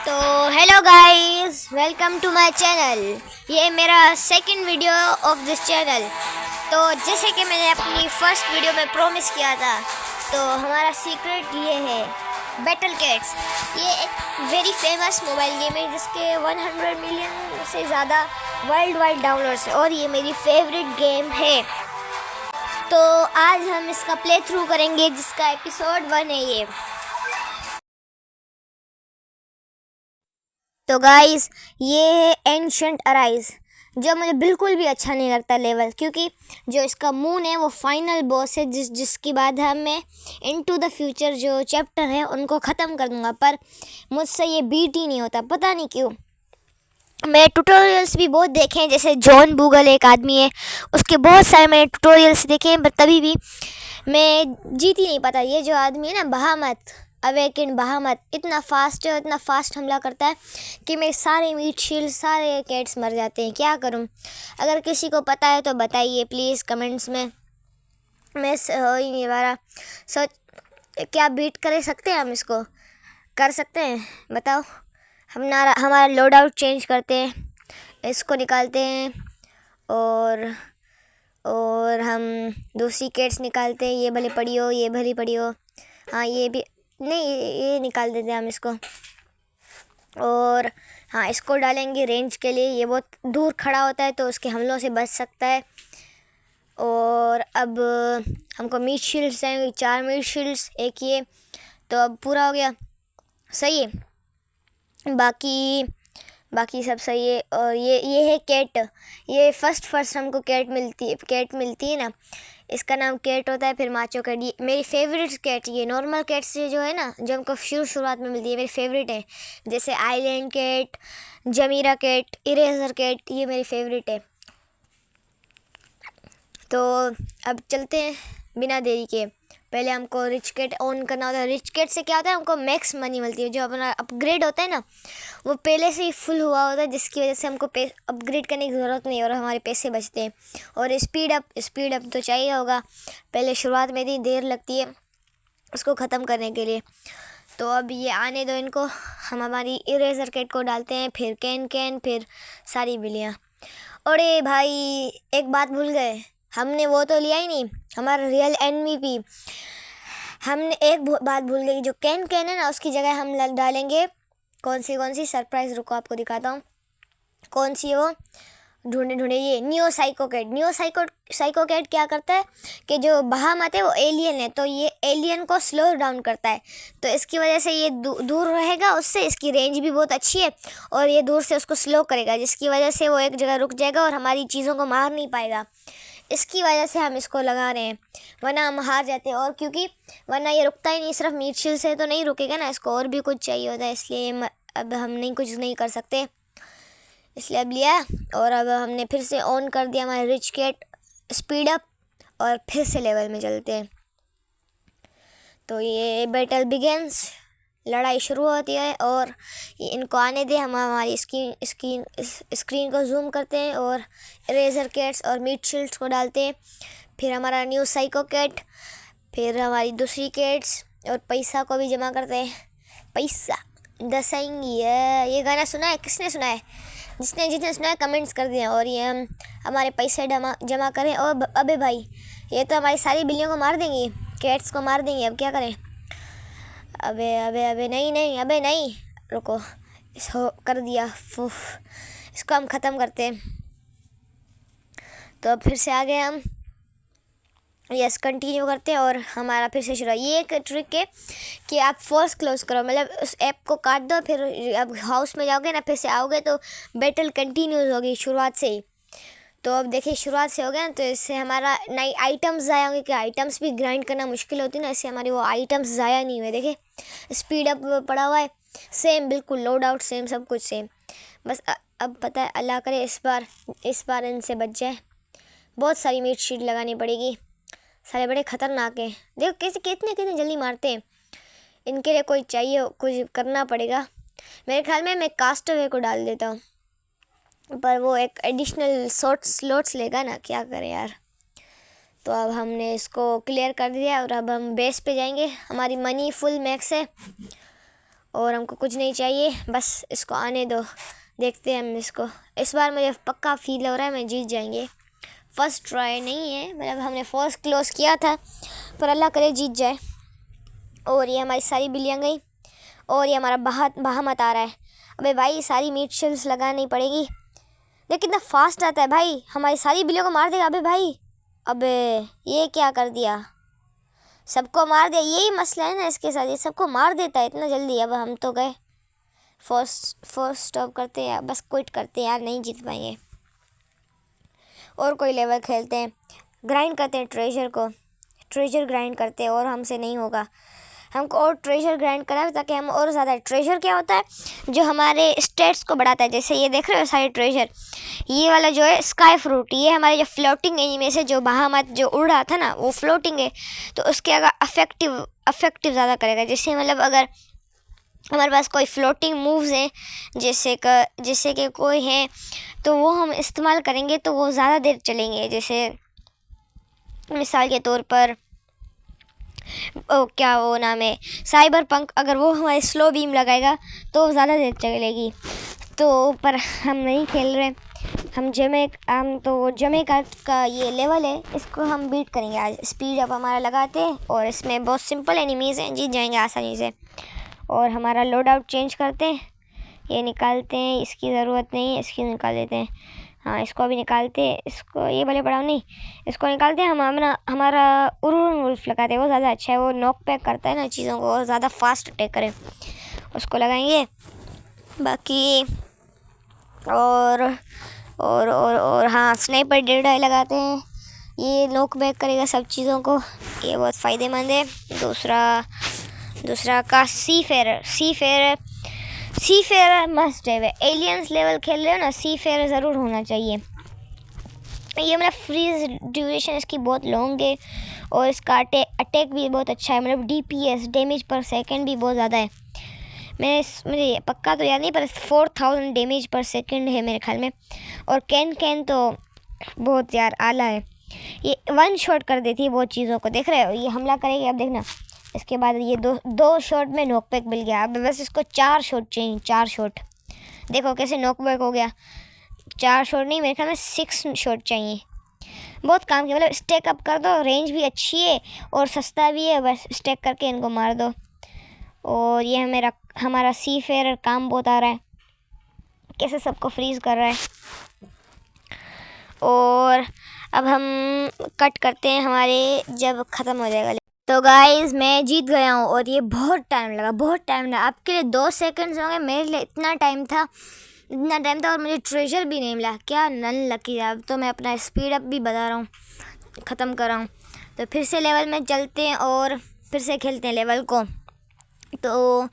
तो hello guys, welcome to my channel. ये मेरा second video of this channel. तो जैसे कि मैंने अपनी फर्स्ट वीडियो में प्रॉमिस किया था, तो हमारा सीक्रेट ये है बैटल कैट्स। ये एक वेरी फेमस मोबाइल गेम है जिसके 100 मिलियन से ज़्यादा वर्ल्ड वाइड डाउनलोड्स है और ये मेरी फेवरेट गेम है। तो आज हम इसका प्ले थ्रू करेंगे जिसका एपिसोड 1 है ये। तो गाइस, ये है एंशंट अराइज, जो मुझे बिल्कुल भी अच्छा नहीं लगता लेवल, क्योंकि जो इसका मून है वो फाइनल बॉस है जिसके बाद मैं इनटू द फ्यूचर जो चैप्टर है उनको ख़त्म कर दूंगा, पर मुझसे ये बीट ही नहीं होता, पता नहीं क्यों। मैं ट्यूटोरियल्स भी बहुत देखे हैं, जैसे जॉन बूगल एक आदमी है, उसके बहुत सारे मैंने ट्यूटोरियल्स देखे हैं, पर तभी भी मैं जीत ही नहीं पाता। ये जो आदमी है ना, बहामत, अवेकिन बहामत, इतना फास्ट है, इतना फास्ट हमला करता है कि मेरे सारे मीट शील्ड, सारे कैट्स मर जाते हैं। क्या करूं? अगर किसी को पता है तो बताइए प्लीज़ कमेंट्स में। मैं हो ही नहीं पा रहा। सोच, क्या बीट कर सकते हैं हम इसको? कर सकते हैं? बताओ। हमारा लोड आउट चेंज करते हैं, इसको निकालते हैं और हम दूसरी कैट्स निकालते हैं। ये भले पड़ी हो, ये भली पड़ी हो। हाँ, ये भी नहीं, ये निकाल देते हैं हम इसको। और हाँ, इसको डालेंगे रेंज के लिए। ये बहुत दूर खड़ा होता है तो उसके हमलों से बच सकता है। और अब हमको मीट शील्ड्स चाहिए, 4 मीट शील्ड्स, एक ये, तो अब पूरा हो गया। सही है, बाकी सब सही है। और ये है कैट। ये फर्स्ट हमको कैट मिलती है ना, इसका नाम कैट होता है, फिर माचो कैट। ये मेरी फेवरेट कैट, ये नॉर्मल कैट से जो है ना, जो हमको शुरुआत में मिलती है, मेरी फेवरेट है। जैसे आइलैंड कैट, जमीरा कैट, इरेजर कैट, ये मेरी फेवरेट है। तो अब चलते हैं बिना देरी के। पहले हमको रिच कैट ऑन करना होता है। रिच कैट से क्या होता है, हमको मैक्स मनी मिलती है। जो अपना अपग्रेड होता है ना, वो पहले से ही फुल हुआ होता है, जिसकी वजह से हमको अपग्रेड करने की ज़रूरत नहीं है और हमारे पैसे बचते हैं। और स्पीड अप तो चाहिए होगा, पहले शुरुआत में इतनी देर लगती है उसको ख़त्म करने के लिए। तो अब ये आने दो इनको। हम हमारी इरेजर कैट को डालते हैं, फिर कैन, फिर सारी बिल्लियाँ। अरे भाई, एक बात भूल गए, हमने वो तो लिया ही नहीं, हमारा रियल MVP। हमने एक बात भूल गई, जो कैन है ना, उसकी जगह हम डालेंगे कौन सी सरप्राइज। रुको आपको दिखाता हूँ कौन सी है वो। ढूंढे ये नियो साइको कैट क्या करता है कि जो बहामत है वो एलियन है, तो ये एलियन को स्लो डाउन करता है। तो इसकी वजह से ये दूर रहेगा उससे, इसकी रेंज भी बहुत अच्छी है और ये दूर से उसको स्लो करेगा, जिसकी वजह से वो एक जगह रुक जाएगा और हमारी चीज़ों को मार नहीं पाएगा। इसकी वजह से हम इसको लगा रहे हैं, वरना हम हार जाते हैं। और क्योंकि वरना ये रुकता ही नहीं, सिर्फ मीट शील्ड से तो नहीं रुकेगा ना, इसको और भी कुछ चाहिए होता है, इसलिए अब हम कुछ नहीं कर सकते, इसलिए अब लिया। और अब हमने फिर से ऑन कर दिया हमारा रिच कैट स्पीड अप, और फिर से लेवल में चलते हैं। तो ये बैटल बिगेंस, लड़ाई शुरू होती है। और ये इनको आने दे, हम हमारी स्क्रीन को जूम करते हैं और इरेजर कैट्स और मीट शील्ड्स को डालते हैं। फिर हमारा न्यू साइको कैट, फिर हमारी दूसरी कैट्स, और पैसा को भी जमा करते हैं। पैसा दसाएंगी है। ये गाना सुना है? किसने सुना है? जिसने सुना है कमेंट्स कर दिया। और ये हम हमारे पैसे जमा करें। और अबे भाई, ये तो हमारी सारी बिल्लियों को मार देंगी, कैट्स को मार देंगी। अब क्या करें? अबे नहीं, अबे नहीं, रुको, इसको कर दिया फुफ। इसको हम ख़त्म करते हैं। तो अब फिर से आ गए हम, यस, कंटिन्यू करते हैं और हमारा फिर से शुरू। ये एक ट्रिक है कि आप फोर्स क्लोज करो, मतलब उस ऐप को काट दो, फिर अब हाउस में जाओगे ना, फिर से आओगे तो बैटल कंटिन्यूज होगी शुरुआत से ही। तो अब देखिए, शुरुआत से हो गया ना, तो इससे हमारा नई आइटम्स ज़ाया होंगे, कि आइटम्स भी ग्राइंड करना मुश्किल होती है ना, इससे हमारी वो आइटम्स ज़ाया नहीं हुए। देखिए, स्पीड अप पड़ा हुआ है, सेम बिल्कुल, लोड आउट सेम, सब कुछ सेम। बस अब पता है, अल्लाह करे इस बार इनसे बच जाए। बहुत सारी मीट शीट लगानी पड़ेगी, सारे बड़े ख़तरनाक हैं। देखो कैसे कितने जल्दी मारते हैं। इनके लिए कोई चाहिए, कुछ करना पड़ेगा। मेरे ख्याल में मैं कास्टअवे को डाल देता हूँ, पर वो एक एडिशनल स्लॉट्स लेगा ना, क्या करें यार। तो अब हमने इसको क्लियर कर दिया और अब हम बेस पे जाएंगे। हमारी मनी फुल मैक्स है और हमको कुछ नहीं चाहिए, बस इसको आने दो, देखते हैं हम इसको। इस बार मुझे पक्का फील हो रहा है मैं जीत जाएंगे। फर्स्ट ट्राई नहीं है, मतलब हमने फर्स्ट क्लोज किया था, पर अल्लाह करे जीत जाए। और ये हमारी सारी बिल्लियाँ गई और ये हमारा बहामत आ रहा है। अबे भाई सारी मीट शिल्ड्स लगानी पड़ेगी। देख कितना फास्ट आता है भाई, हमारी सारी बिल्लियों को मार देगा। अबे भाई, अबे ये क्या कर दिया, सबको मार दिया। यही मसला है ना इसके साथ, ये सबको मार देता है इतना जल्दी। अब हम तो गए, फर्स्ट स्टॉप करते हैं, बस क्विट करते हैं यार, नहीं जीत पाएंगे। और कोई लेवल खेलते हैं, ग्राइंड करते हैं ट्रेजर ग्राइंड करते हैं, और हमसे नहीं होगा। हमको और ट्रेजर ग्राइंड करना है ताकि हम और ज़्यादा, ट्रेजर क्या होता है जो हमारे स्टेट्स को बढ़ाता है। जैसे ये देख रहे हो सारे ट्रेजर, ये वाला जो है स्काई फ्रूट, ये हमारे जो फ्लोटिंग एनिमे से जो बहामत जो उड़ रहा था ना, वो फ्लोटिंग है, तो उसके अगर अफेक्टिव ज़्यादा करेगा। जैसे मतलब अगर हमारे पास कोई फ्लोटिंग मूव्स हैं, जैसे कि कोई हैं, तो वो हम इस्तेमाल करेंगे तो वो ज़्यादा देर चलेंगे। जैसे मिसाल के तौर पर क्या वो नाम है, साइबर पंक, अगर वो हमारे स्लो बीम लगाएगा तो ज़्यादा देर चलेगी। तो पर हम नहीं खेल रहे, हम जमे का ये लेवल है, इसको हम बीट करेंगे आज। स्पीड अप हमारा लगाते हैं और इसमें बहुत सिंपल एनिमीज़ हैं, जीत जाएंगे आसानी से। और हमारा लोड आउट चेंज करते हैं, ये निकालते हैं, इसकी ज़रूरत नहीं है, इसकी निकाल देते हैं। हाँ, इसको भी निकालते हैं, इसको ये वाले बढ़ाओ नहीं, इसको निकालते हैं। हम हमारा उरुन वुल्फ लगाते हैं, वो ज़्यादा अच्छा है, वो नॉक पैक करता है ना चीज़ों को, और ज़्यादा फास्ट अटैक करे, उसको लगाएंगे। बाकी और हाँ, स्नाइपर डेड आई लगाते हैं, ये नॉक बैक करेगा सब चीज़ों को, ये बहुत फ़ायदेमंद है। दूसरा का सी फेयर मस्ट है। एलियंस लेवल खेल रहे हो ना, सी फेयर ज़रूर होना चाहिए। ये मतलब फ्रीज ड्यूरेशन इसकी बहुत लॉन्ग है, और इसका अटैक भी बहुत अच्छा है, मतलब DPS डैमेज पर सेकंड भी बहुत ज़्यादा है। मुझे पक्का तो याद नहीं, पर 4000 डैमेज पर सेकंड है मेरे ख्याल में। और कैन तो बहुत यार आला है, ये 1 शॉट कर देती है बहुत चीज़ों को। देख रहे हो, ये हमला करेगी, अब देखना, इसके बाद ये दो शॉट में नॉकबैक मिल गया। अब बस इसको 4 शॉट चाहिए, 4 शॉट। देखो कैसे नॉकबैक हो गया, 4 शॉट नहीं, मेरे ख्याल में 6 शॉट चाहिए। बहुत काम किया, मतलब स्टैक अप कर दो, रेंज भी अच्छी है और सस्ता भी है, बस स्टैक करके इनको मार दो। और ये हमारा सी फेयर काम बहुत आ रहा है, कैसे सबको फ्रीज कर रहा है। और अब हम कट करते हैं हमारे जब ख़त्म हो जाएगा। तो गाइस मैं जीत गया हूँ, और ये बहुत टाइम लगा। आपके लिए 2 सेकंड्स होंगे, मेरे लिए इतना टाइम था, और मुझे ट्रेजर भी नहीं मिला। क्या नन लकी है। अब तो मैं अपना स्पीड अप भी बता रहा हूँ, ख़त्म कर रहा हूँ। तो फिर से लेवल में चलते हैं और फिर से खेलते हैं लेवल को। तो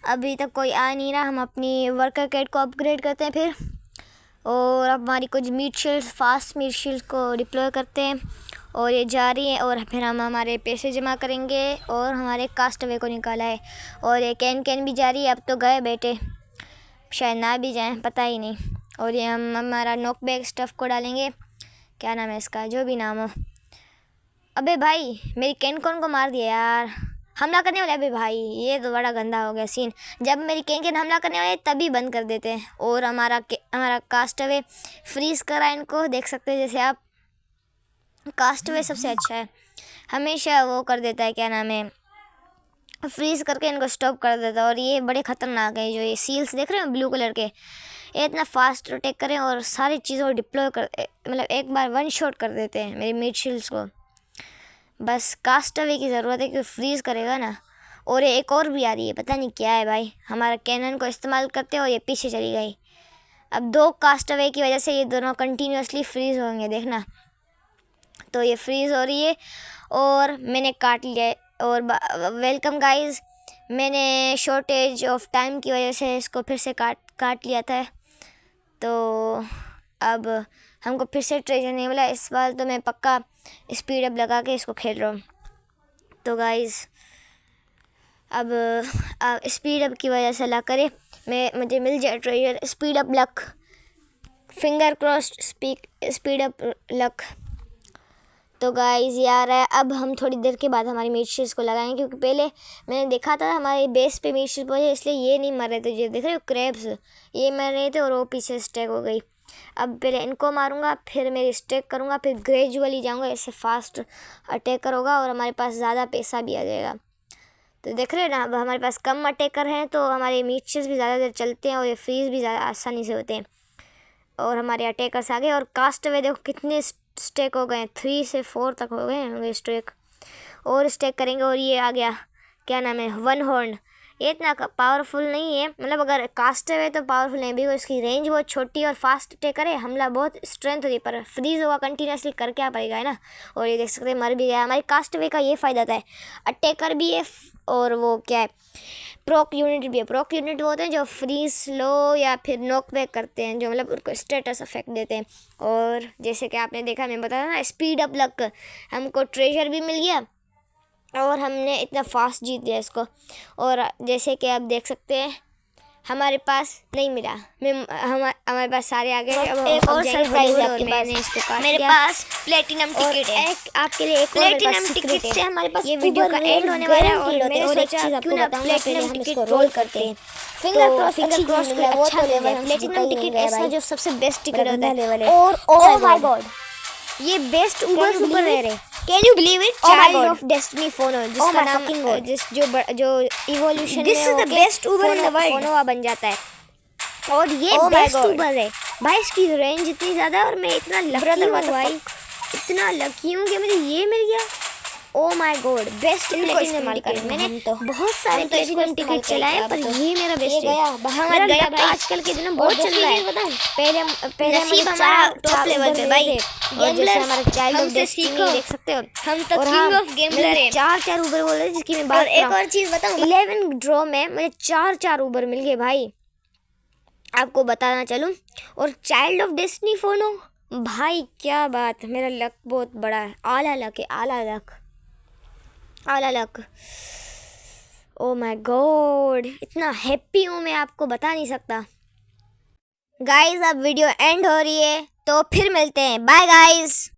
अभी तक कोई आ नहीं रहा, हम अपनी वर्कर कैट को अपग्रेड करते हैं फिर, और अब हमारी कुछ फास्ट मीट शील्ड को डिप्लॉय करते हैं, और ये जा रही है। और फिर हम हमारे पैसे जमा करेंगे, और हमारे कास्टवे को निकाला है। और ये कैन भी जा रही है, अब तो गए बेटे, शायद ना भी जाएं, पता ही नहीं। और ये हम हमारा नॉकबैक स्टफ़ को डालेंगे, क्या नाम है इसका, जो भी नाम हो। अबे भाई मेरी कैन को मार दिया यार, हमला करने वाले। अबे भाई ये तो बड़ा गंदा हो गया सीन, जब मेरी कैन हमला करने वाले तभी बंद कर देते हैं। और हमारा कास्टवे फ्रीज़ करा इनको, देख सकते हैं जैसे आप, कास्टवे सबसे अच्छा है, हमेशा वो कर देता है, क्या नाम है, फ्रीज़ करके इनको स्टॉप कर देता है। और ये बड़े ख़तरनाक है, जो ये सील्स देख रहे हो ब्लू कलर के, ये इतना फास्ट अटैक करें और सारी चीज़ों को डिप्लॉय कर, मतलब एक बार 1 शॉट कर देते हैं मेरी मीट शील्ड्स को। बस कास्टवे की ज़रूरत है कि फ्रीज़ करेगा ना। और ये एक और भी आ रही है, पता नहीं क्या है भाई, हमारा कैनन को इस्तेमाल करते और ये पीछे चली गई। अब 2 कास्टवे की वजह से ये दोनों कंटिन्यूसली फ्रीज़ होंगे, देखना। तो ये फ्रीज़ हो रही है और मैंने काट लिया है। और वेलकम गाइस, मैंने शॉर्टेज ऑफ टाइम की वजह से इसको फिर से काट लिया था। तो अब हमको फिर से ट्रेजर नहीं मिला इस बार, तो मैं पक्का स्पीड अप लगा के इसको खेल रहा हूँ। तो गाइस अब स्पीड अप की वजह से अल्लाह करे मुझे मिल जाए treasure. Speed up luck, finger crossed, speed up luck. तो गाइज़ ये आ रहा है। अब हम थोड़ी देर के बाद हमारी मीट शीट्स को लगाएंगे, क्योंकि पहले मैंने देखा था हमारे बेस पे मीट शीट पहुँचे, इसलिए ये नहीं मर रहे थे। जो देख रहे हो क्रैब्स, ये मर रहे थे और वो पीछे स्टेक हो गई। अब पहले इनको मारूंगा, फिर मेरी स्टेक करूंगा, फिर ग्रेजुअली जाऊंगा। इससे फास्ट अटैकर होगा और हमारे पास ज़्यादा पैसा भी आ जाएगा। तो देख रहे हैं ना, अब हमारे पास कम अटैकर हैं तो हमारे मीट शीट्स भी ज़्यादा देर चलते हैं और ये फ्रीज भी ज़्यादा आसानी से होते हैं। और हमारे अटैकर्स आ गए और कास्ट अवे देखो कितने स्टेक हो गए हैं, 3 से 4 तक हो गए होंगे स्टेक। और स्टेक करेंगे और ये आ गया, क्या नाम है, वन हॉर्न। ये इतना पावरफुल नहीं है, मतलब अगर कास्ट अवे तो पावरफुल नहीं, बिकॉज इसकी रेंज बहुत छोटी और फास्ट अटैक करे, हमला बहुत स्ट्रेंथ होती है, पर फ्रीज होगा कंटिन्यूसली कर क्या पड़ेगा, है ना। और ये देख सकते हैं मर भी गया। हमारी कास्ट अवे का ये फ़ायदा होता है, अटैकर भी है और वो क्या है, प्रोक यूनिट भी है। प्रोक यूनिट वो होते हैं जो फ्रीज, स्लो या फिर नॉक बैक करते हैं, जो मतलब उनको स्टेटस इफेक्ट देते हैं। और जैसे कि आपने देखा, मैं बताया ना, स्पीड अप लक, हमको ट्रेजर भी मिल गया और हमने इतना फास्ट जीत लिया इसको। और जैसे कि आप देख सकते हैं हमारे पास नहीं मिला, हमारे पास सारे आ गए। अब एक और सरप्राइज है आपके मैंने इसको काट मेरे दिया। पास प्लेटिनम टिकट है। आपके लिए एक प्लेटिनम टिकट से हमारे पास ये वीडियो का एंड होने वाला है और मैंने और एक सोचा चीज आपको क्यों ना बताऊंगा, पहले प्लेटिनम हम टिकट इसको रोल रोल करते हैं। फिंगर क्रॉस अच्छा लेवल लेवल हम प्लेटिनम टिकट ऐसा जो सबसे बेस्ट टिकट होता लेवल है। है। और Oh my God! ये बेस्ट ऊबर सुपर रेयर है। Can you believe it? Oh my child God! Of destiny फोनो, Oh जिसका my नाम fucking God! जो evolution This is the best Uber in the world. फोनोवा बन जाता है। और ये Oh my best God. Uber है भाई, इसकी रेंज इतनी ज़्यादा है और मैं इतना लकी Brother, हूँ what the भाई, इतना लकी हूँ कि मुझे ये मिल गया। ओ माय गॉड, बेस्ट इनको प्लेटिनम इस्तेमाल टिकट। करेंगे मैंने हम तो। बहुत सारे हम तो इसको प्लेटिनम इस्तेमाल टिकट चलाए करेंगे पर अब तो। ये मेरा बेस्ट ये है। गया, वहाँ मेरा मत गया luck भाई। आजकल के दिनों बहुत और चल रहा है। दूसरी चीज़ बताऊँ? पहले मुझे नसीब हमारा चार top level पे भाई। और जैसे Gamblers, हमारा चाइल्ड ऑफ हमसे डेस्टिनी सीखो। देख सकते हो, हम तो और king हाँ, of gambler मुझे हैं। 4 ऊबर बोल रहे जिसकी मैं और बात एक और चीज़ बताऊँ? 11 ड्रॉ में मुझे 4 ऊबर मिल गए भाई, आपको बताना चलूँ। और चाइल्ड ऑफ डेस्टिनी फोनो भाई, क्या बात, मेरा लक बहुत बड़ा है, आला लक है, आला लक, आला लक। ओ माय गॉड, इतना हैप्पी हूँ मैं, आपको बता नहीं सकता। गाइस अब वीडियो एंड हो रही है, तो फिर मिलते हैं, बाय गाइस।